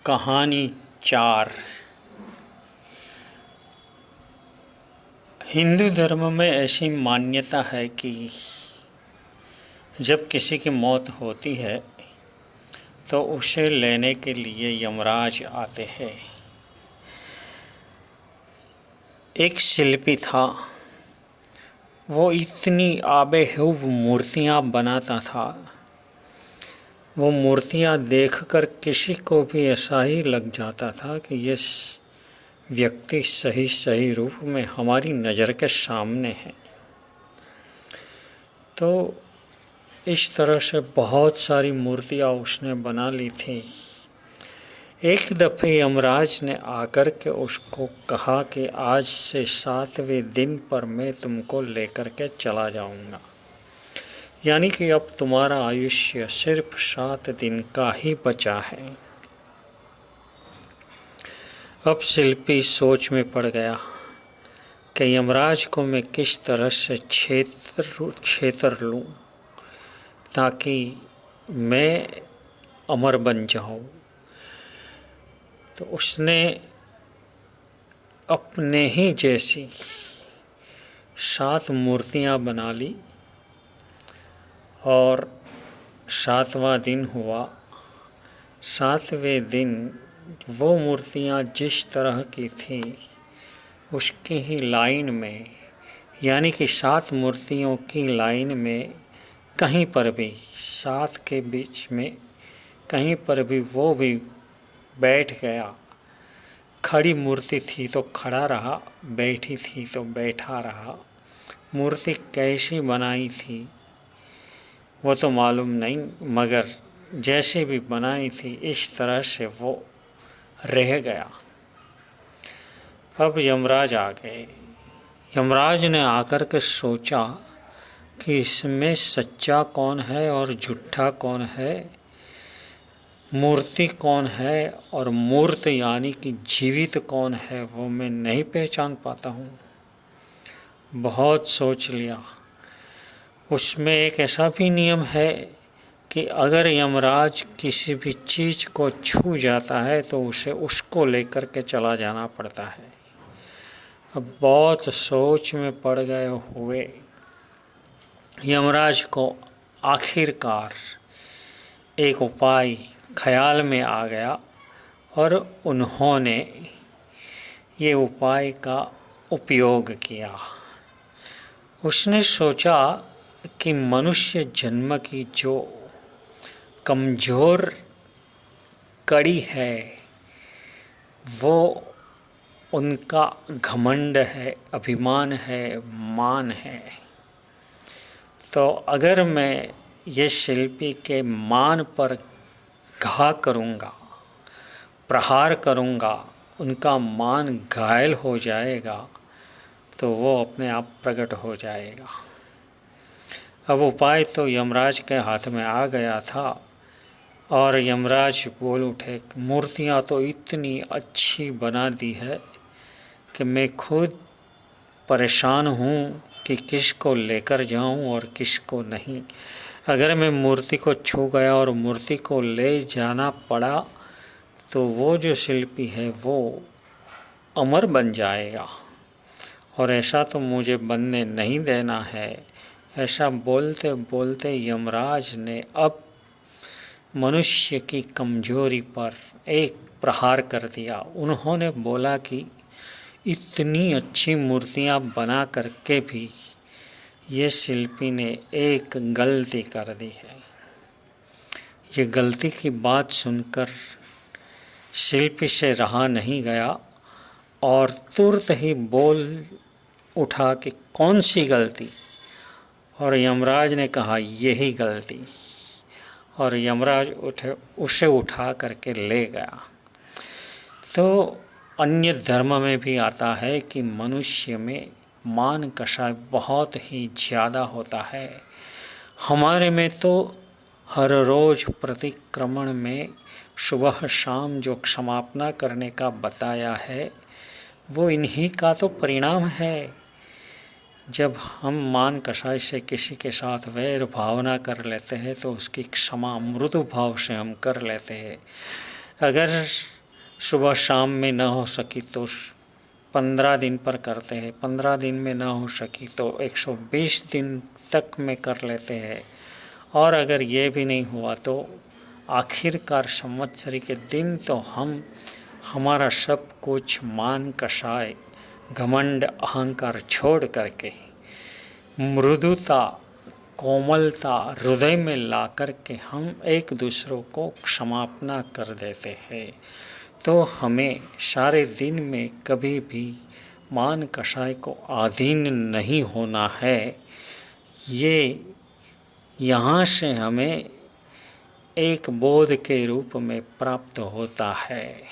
कहानी 4। हिंदू धर्म में ऐसी मान्यता है कि जब किसी की मौत होती है तो उसे लेने के लिए यमराज आते हैं। एक शिल्पी था, वो इतनी आबेहूब मूर्तियाँ बनाता था। वो मूर्तियाँ देखकर किसी को भी ऐसा ही लग जाता था कि ये व्यक्ति सही रूप में हमारी नज़र के सामने है। तो इस तरह से बहुत सारी मूर्तियाँ उसने बना ली थी। एक दफ़े यमराज ने आकर के उसको कहा कि आज से 7वें दिन पर मैं तुमको लेकर के चला जाऊंगा, यानी कि अब तुम्हारा आयुष्य सिर्फ 7 दिन का ही बचा है। अब शिल्पी सोच में पड़ गया कि यमराज को मैं किस तरह से छेतर लूं ताकि मैं अमर बन जाऊं। तो उसने अपने ही जैसी 7 मूर्तियां बना ली और 7वां दिन हुआ। 7वें दिन वो मूर्तियां जिस तरह की थी उसकी ही लाइन में, यानी कि 7 मूर्तियों की लाइन में कहीं पर भी 7 के बीच में कहीं पर भी वो भी बैठ गया। खड़ी मूर्ति थी तो खड़ा रहा, बैठी थी तो बैठा रहा। मूर्ति कैसी बनाई थी वो तो मालूम नहीं, मगर जैसे भी बनाई थी इस तरह से वो रह गया। अब यमराज आ गए। यमराज ने आकर के सोचा कि इसमें सच्चा कौन है और झूठा कौन है, मूर्ति कौन है और मूर्त यानी कि जीवित कौन है, वो मैं नहीं पहचान पाता हूँ। बहुत सोच लिया। उसमें एक ऐसा भी नियम है कि अगर यमराज किसी भी चीज़ को छू जाता है तो उसे उसको लेकर के चला जाना पड़ता है। अब बहुत सोच में पड़ गए हुए यमराज को आखिरकार एक उपाय ख्याल में आ गया और उन्होंने ये उपाय का उपयोग किया। उसने सोचा कि मनुष्य जन्म की जो कमज़ोर कड़ी है वो उनका घमंड है, अभिमान है, मान है। तो अगर मैं ये शिल्पी के मान पर घा करूँगा, प्रहार करूँगा, उनका मान घायल हो जाएगा तो वो अपने आप प्रकट हो जाएगा। अब उपाय तो यमराज के हाथ में आ गया था और यमराज बोल उठे, मूर्तियाँ तो इतनी अच्छी बना दी है कि मैं खुद परेशान हूँ कि किसको लेकर जाऊँ और किसको नहीं। अगर मैं मूर्ति को छू गया और मूर्ति को ले जाना पड़ा तो वो जो शिल्पी है वो अमर बन जाएगा और ऐसा तो मुझे बनने नहीं देना है। ऐसा बोलते बोलते यमराज ने अब मनुष्य की कमजोरी पर एक प्रहार कर दिया। उन्होंने बोला कि इतनी अच्छी मूर्तियां बना करके भी ये शिल्पी ने एक गलती कर दी है। ये गलती की बात सुनकर शिल्पी से रहा नहीं गया और तुरंत ही बोल उठा कि कौन सी गलती, और यमराज ने कहा यही गलती, और यमराज उसे उठा करके ले गया। तो अन्य धर्म में भी आता है कि मनुष्य में मान कषाय बहुत ही ज़्यादा होता है। हमारे में तो हर रोज़ प्रतिक्रमण में सुबह शाम जो क्षमापना करने का बताया है वो इन्हीं का तो परिणाम है। जब हम मान कषाय से किसी के साथ वैर भावना कर लेते हैं तो उसकी क्षमा मृदु भाव से हम कर लेते हैं। अगर सुबह शाम में न हो सकी तो 15 दिन पर करते हैं, 15 दिन में न हो सकी तो 120 दिन तक में कर लेते हैं, और अगर ये भी नहीं हुआ तो आखिरकार संवत्सरी के दिन तो हम हमारा सब कुछ मान कषाय घमंड अहंकार छोड़ करके मृदुता कोमलता हृदय में ला करके हम एक दूसरों को क्षमापना कर देते हैं। तो हमें सारे दिन में कभी भी मान कषाय को अधीन नहीं होना है। ये यहाँ से हमें एक बोध के रूप में प्राप्त होता है।